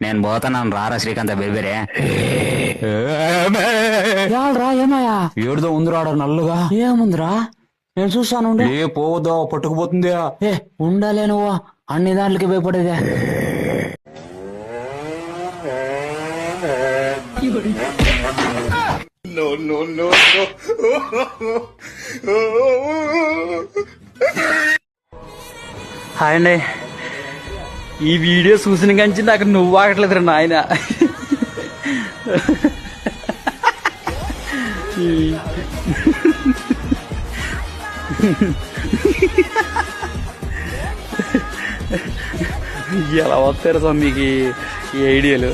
నేను పోతున్నాను రారా శ్రీకాంత్ బెబిరే. రా ఏమయ్యా? ఏడుదో ఉంది రాడా నల్లుగా. ఏముందిరా? నేను చూస్తాను. ఏ పోవద్దా పట్టుకుపోతుంది. ఏ ఉండాలే నువ్వు అన్ని దాంట్లకి భయపడేదే. హాయ్ అండి. ఈ వీడియో చూసిన కంచి నాకు నువ్వు ఆగట్లేదు నాయన. ఎలా వస్తారు సార్ మీకు ఈ ఐడియాలు?